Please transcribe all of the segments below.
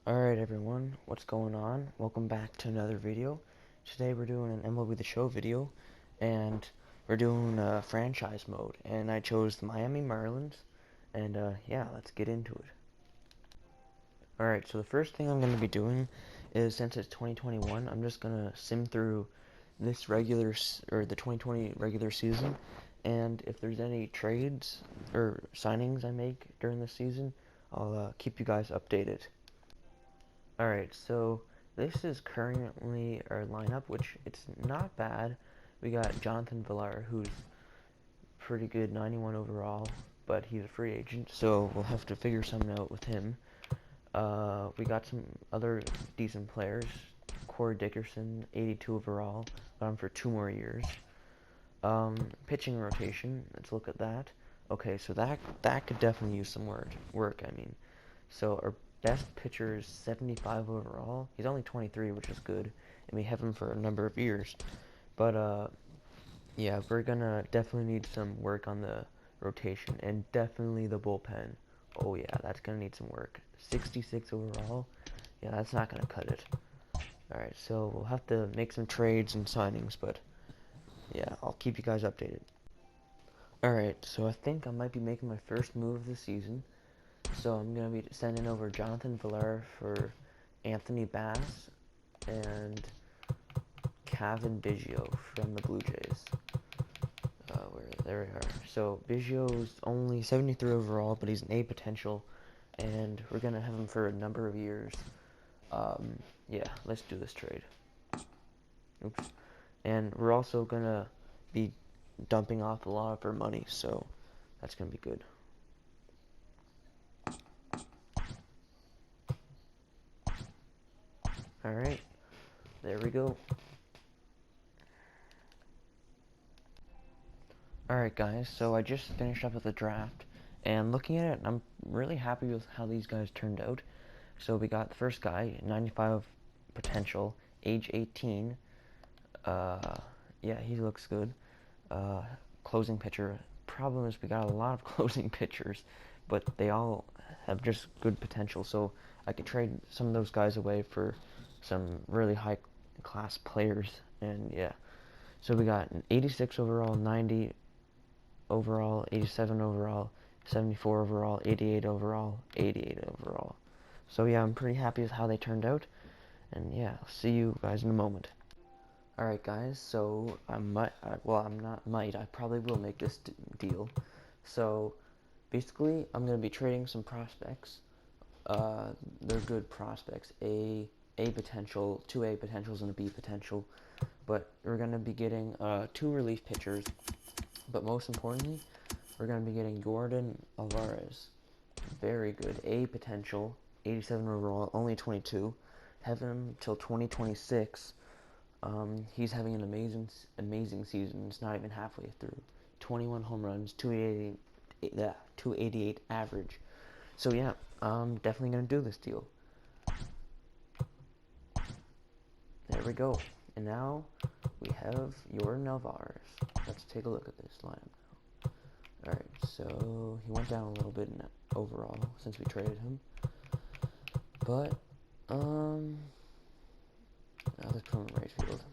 Alright everyone, what's going on? Welcome back to another video. Today we're doing an MLB The Show video, and we're doing franchise mode, and I chose the Miami Marlins, and yeah, let's get into it. Alright, so the first thing I'm going to be doing is, since it's 2021, I'm just going to sim through this the 2020 regular season, and if there's any trades or signings I make during the season, I'll keep you guys updated. Alright, so this is currently our lineup, which it's not bad. We got Jonathan Villar, who's pretty good, 91 overall, but he's a free agent, so we'll have to figure something out with him. We got some other decent players. Corey Dickerson, 82 overall, got him for 2 more years. Pitching rotation, let's look at that. Okay, so that could definitely use some work. So our best pitcher is 75 overall. He's only 23, which is good, and we have him for a number of years. But yeah, we're gonna definitely need some work on the rotation, and definitely the bullpen. Oh yeah, that's gonna need some work. 66 overall. Yeah, that's not gonna cut it. Alright, so we'll have to make some trades and signings, but yeah, I'll keep you guys updated. Alright, so I think I might be making my first move of the season. So I'm going to be sending over Jonathan Villar for Anthony Bass and Cavan Biggio from the Blue Jays. There we are. So Biggio's only 73 overall, but he's an A potential, and we're going to have him for a number of years. Yeah, let's do this trade. Oops. And we're also going to be dumping off a lot of our money, so that's going to be good. Alright, there we go. Alright guys, so I just finished up with the draft, and looking at it, I'm really happy with how these guys turned out. So we got the first guy, 95 potential, age 18. Yeah, he looks good. Closing pitcher. Problem is we got a lot of closing pitchers, but they all have just good potential, so I could trade some of those guys away for some really high class players, and yeah. So we got an 86 overall, 90 overall, 87 overall, 74 overall, 88 overall, 88 overall. So yeah, I'm pretty happy with how they turned out, and yeah, I'll see you guys in a moment. Alright guys, so I probably will make this deal. So basically, I'm going to be trading some prospects. They're good prospects. A potential, 2 A potentials and a B potential. But we're going to be getting 2 relief pitchers. But most importantly, we're going to be getting Jordan Alvarez. Very good. A potential, 87 overall, only 22. Have him till 2026. He's having an amazing season. It's not even halfway through. 21 home runs, 288 average. So yeah, I'm definitely going to do this deal. There we go. And now we have Jordan Alvarez. Let's take a look at this lineup now. Alright, so he went down a little bit in overall since we traded him. But, now let's put him in right field.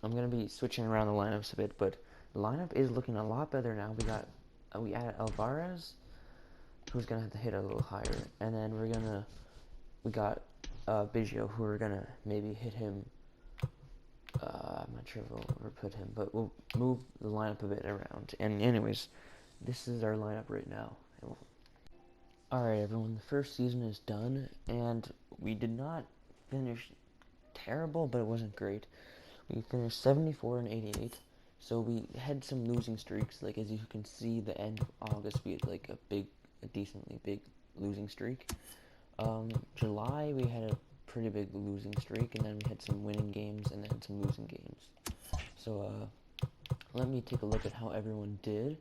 I'm going to be switching around the lineups a bit, but the lineup is looking a lot better now. We added Alvarez, who's going to have to hit a little higher, and then we got Biggio, who we're going to maybe hit him. I'm not sure if we'll ever put him, but we'll move the lineup a bit around. And anyways, this is our lineup right now. Alright everyone, the first season is done, and we did not finish terrible, but it wasn't great. We finished 74 and 88, so we had some losing streaks. Like, as you can see, the end of August, we had like a decently big losing streak. July, we had a pretty big losing streak, and then we had some winning games and then some losing games. So, let me take a look at how everyone did.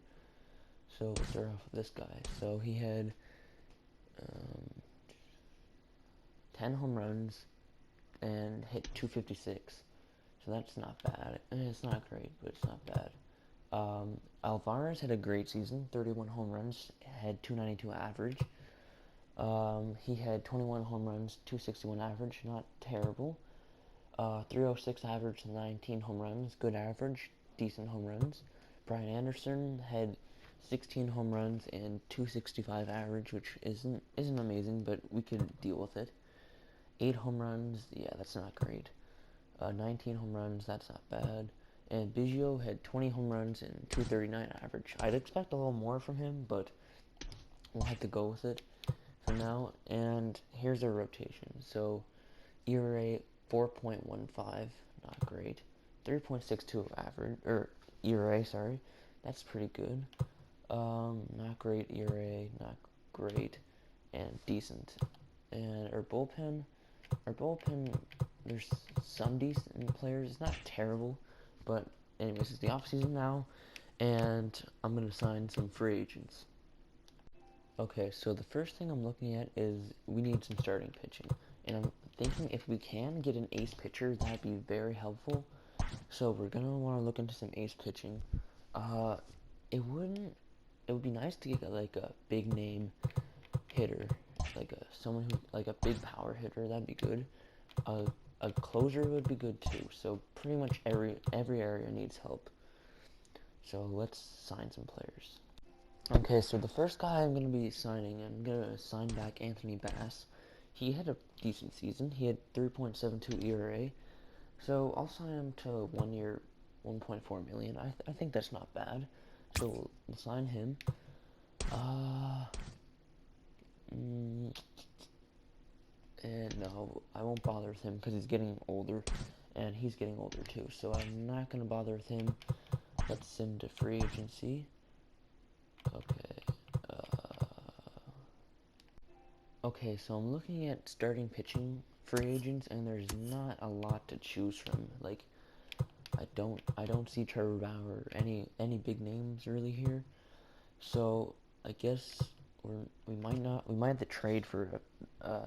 So, we'll start off with this guy. So, he had 10 home runs and hit 256. So that's not bad. It's not great, but it's not bad. Alvarez had a great season, 31 home runs, had 292 average. He had 21 home runs, 261 average, not terrible. 306 average, 19 home runs, good average, decent home runs. Brian Anderson had 16 home runs and 265 average, which isn't amazing, but we could deal with it. 8 home runs, yeah, that's not great. 19 home runs, that's not bad. And Biggio had 20 home runs and 239 average. I'd expect a little more from him, but we'll have to go with it for now. And here's our rotation. So ERA 4.15, not great. 3.62 average, or ERA, sorry. That's pretty good. Not great ERA, not great, and decent. And our bullpen, there's some decent players. It's not terrible, but anyways, it's the offseason now, and I'm going to sign some free agents. Okay, so the first thing I'm looking at is we need some starting pitching, and I'm thinking if we can get an ace pitcher, that'd be very helpful. So we're going to want to look into some ace pitching. It would be nice to get like a big name hitter, like someone who like a big power hitter. That'd be good. A closer would be good too. So pretty much every area needs help. So let's sign some players. Okay, so the first guy I'm gonna be signing, I'm gonna sign back Anthony Bass. He had a decent season. He had 3.72 ERA. So I'll sign him to 1 year, 1.4 million. I think that's not bad. So we'll sign him. And no, I won't bother with him because he's getting older, and he's getting older too. So I'm not gonna bother with him. Let's send to free agency. Okay, so I'm looking at starting pitching free agents, and there's not a lot to choose from. Like, I don't see Trevor Bauer or any big names really here. So I guess we might have to trade for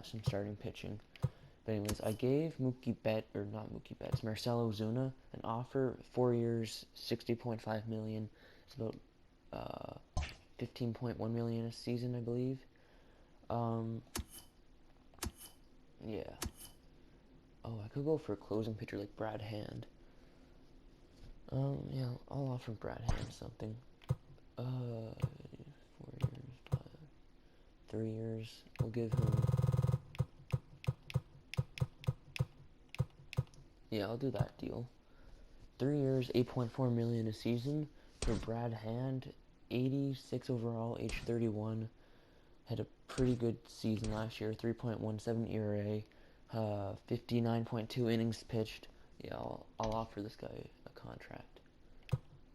some starting pitching. But anyways, I gave It's Marcell Ozuna an offer, 4 years, 60.5 million. It's about 15.1 million a season, I believe. Yeah. Oh, I could go for a closing pitcher like Brad Hand. Yeah, I'll offer Brad Hand something. 4 years, 3 years. We'll give him. Yeah, I'll do that deal. 3 years, 8.4 million a season for Brad Hand. 86 overall, age 31. Had a pretty good season last year. 3.17 ERA. 59.2 innings pitched. Yeah, I'll offer this guy a contract.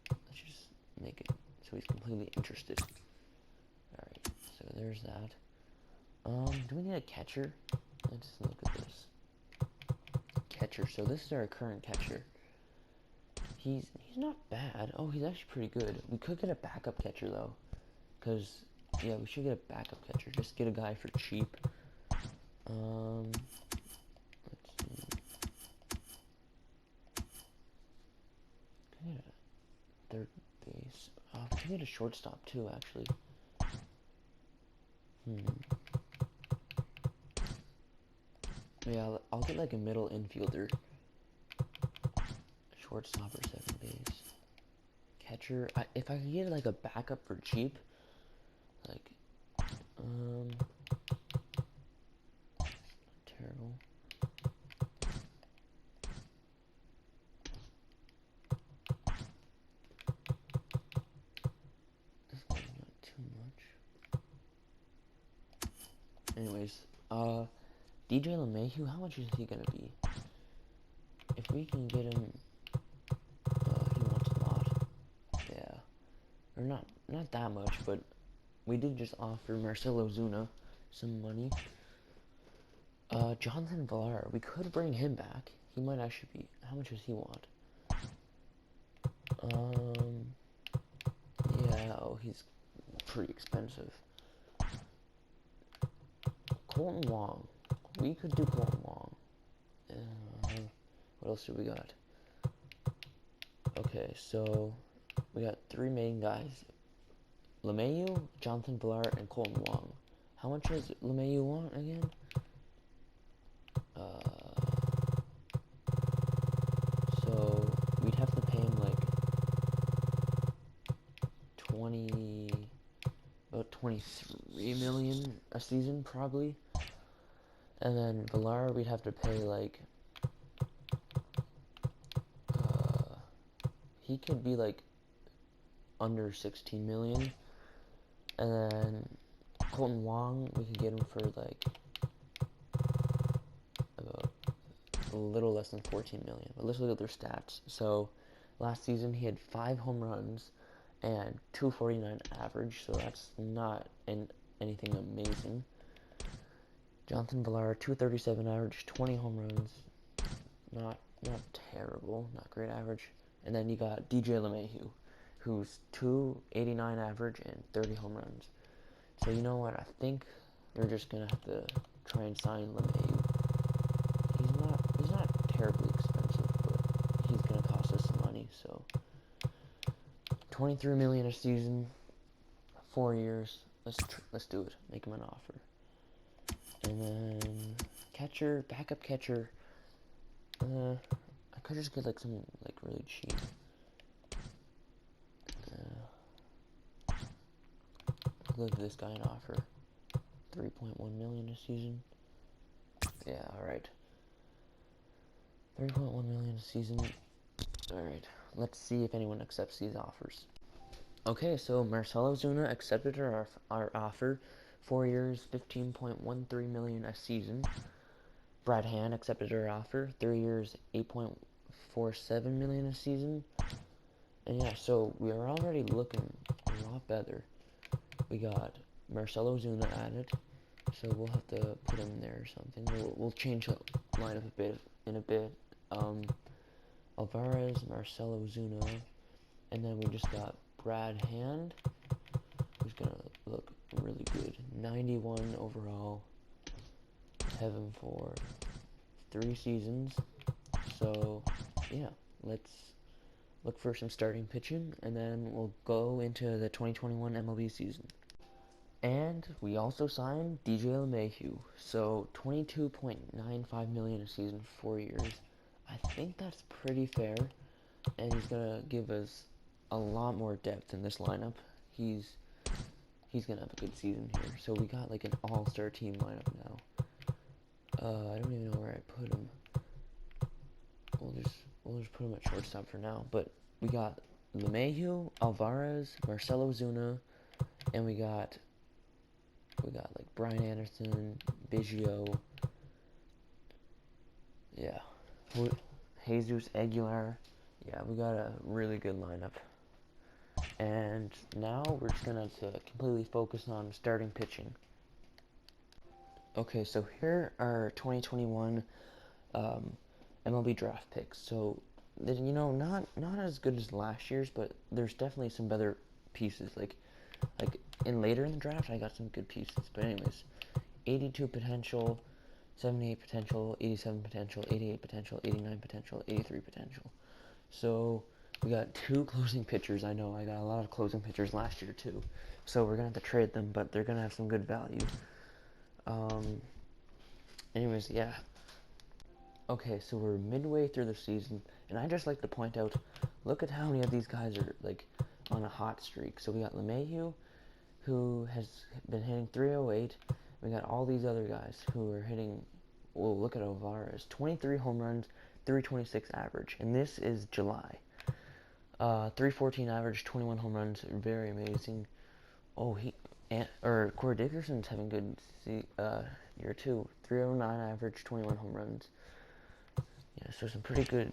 Let's just make it so he's completely interested. Alright, so there's that. Do we need a catcher? Let's look at this. Catcher. So this is our current catcher. He's not bad. Oh, he's actually pretty good. We could get a backup catcher though, because yeah, we should get a backup catcher. Just get a guy for cheap. Let's see. Can I get a third base? We can get a shortstop too, actually. Yeah, I'll get like a middle infielder. Shortstop or second base. Catcher. If I could get like a backup for cheap, like, terrible. This guy's not too much. Anyways, DJ LeMahieu, how much is he gonna be? If we can get him, he wants a lot. Yeah, or not that much, but we did just offer Marcell Ozuna some money. Jonathan Villar, we could bring him back. He might actually be. How much does he want? Yeah. Oh, he's pretty expensive. Colton Wong. We could do Colton Wong. What else do we got? Okay, so we got 3 main guys. LeMahieu, Jonathan Villar, and Colton Wong. How much does LeMahieu want again? So we'd have to pay him like about 23 million a season probably. And then Villar we'd have to pay like he could be like under 16 million. And then Colton Wong, we could get him for like about a little less than 14 million. But let's look at their stats. So last season he had 5 home runs and 249 average, so that's not anything amazing. Jonathan Villar, 237 average, 20 home runs. Not terrible, not great average. And then you got DJ LeMahieu, who's 289 average and 30 home runs. So you know what? I think we're just gonna have to try and sign LeMahieu. He's not terribly expensive, but he's gonna cost us some money. So 23 million a season, 4 years. Let's do it. Make him an offer. And then catcher, backup catcher. I could just get like some like really cheap. I'll give this guy an offer. 3.1 million a season. Yeah, alright. 3.1 million a season. Alright, let's see if anyone accepts these offers. Okay, so Marcell Ozuna accepted our offer. 4 years, 15.13 million a season. Brad Hand accepted our offer. 3 years, 8.47 million a season. And yeah, so we are already looking a lot better. We got Marcell Ozuna added, so we'll have to put him there or something. We'll change the lineup in a bit. Alvarez, Marcell Ozuna, and then we just got Brad Hand, who's gonna look really good. 91 overall. Have him for 3 seasons. So yeah, let's look for some starting pitching, and then we'll go into the 2021 MLB season. And we also signed DJ LeMahieu. So 22.95 million a season for 4 years. I think that's pretty fair, and he's gonna give us a lot more depth in this lineup. He's gonna have a good season here. So we got like an all-star team lineup now. I don't even know where I put him. We'll just put him at shortstop for now. But we got LeMahieu, Alvarez, Marcell Ozuna, and we got like Brian Anderson, Biggio, yeah, Jesus Aguilar. Yeah, we got a really good lineup. And now we're just gonna completely focus on starting pitching. Okay, so here are 2021 MLB draft picks. So, you know, not as good as last year's, but there's definitely some better pieces. Like later in the draft, I got some good pieces. But anyways, 82 potential, 78 potential, 87 potential, 88 potential, 89 potential, 83 potential. So we got 2 closing pitchers. I know I got a lot of closing pitchers last year too. So we're gonna have to trade them, but they're gonna have some good value. Anyways, yeah. Okay, so we're midway through the season, and I just like to point out, look at how many of these guys are like on a hot streak. So we got LeMahieu, who has been hitting 308. We got all these other guys who are hitting. Well, look at Alvarez, 23 home runs, 326 average, and this is July. 314 average, 21 home runs, very amazing. Oh, Corey Dickerson's having good year too. 309 average, 21 home runs. Yeah, so some pretty good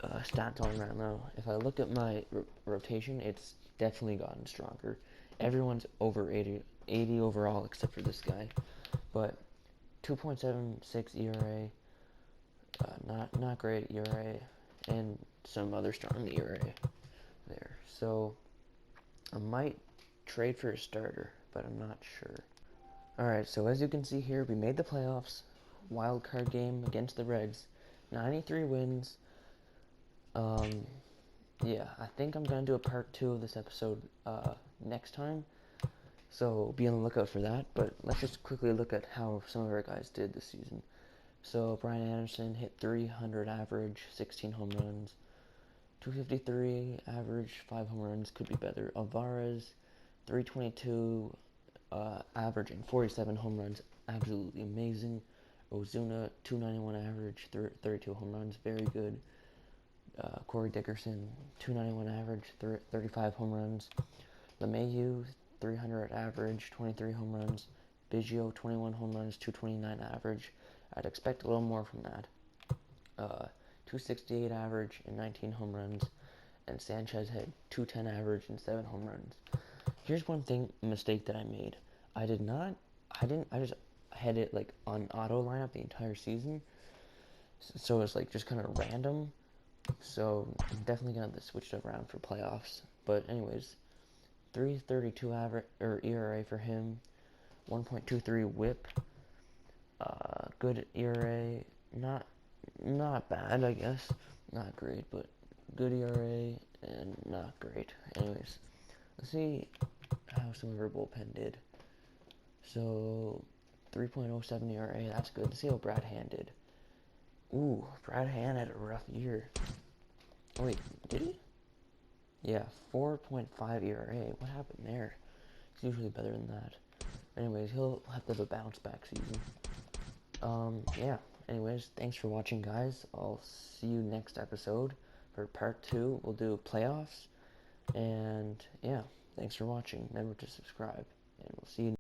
stats on right now. If I look at my rotation, it's definitely gotten stronger. Everyone's over 80 overall except for this guy. But 2.76 ERA, not great ERA, and some other strong ERA there. So I might trade for a starter, but I'm not sure. Alright, so as you can see here, we made the playoffs. Wild card game against the Reds. 93 wins. Yeah, I think I'm gonna do a part 2 of this episode next time. So be on the lookout for that. But let's just quickly look at how some of our guys did this season. So Brian Anderson hit 300 average, 16 home runs. 253 average, 5 home runs, could be better. Alvarez, 322 average and 47 home runs, absolutely amazing. Ozuna, 291 average, 32 home runs, very good. Corey Dickerson, 291 average, 35 home runs. LeMahieu, 300 average, 23 home runs. Biggio, 21 home runs, 229 average. I'd expect a little more from that. 268 average and 19 home runs, and Sanchez had 210 average and 7 home runs. Here's one mistake that I made. I just had it like on auto lineup the entire season, so it's like just kind of random. So I'm definitely gonna have to switch it around for playoffs. But anyways, 3.32 average or ERA for him, 1.23 WHIP, good ERA, not bad, I guess. Not great, but good ERA and not great. Anyways, let's see how some of our bullpen did. So, 3.07 ERA, that's good. Let's see how Brad Hand did. Ooh, Brad Hand had a rough year. Oh, wait, did he? Yeah, 4.5 ERA. What happened there? It's usually better than that. Anyways, he'll have to have a bounce back season. Yeah. Anyways, thanks for watching, guys. I'll see you next episode for part 2. We'll do playoffs. And, yeah, thanks for watching. Remember to subscribe. And we'll see you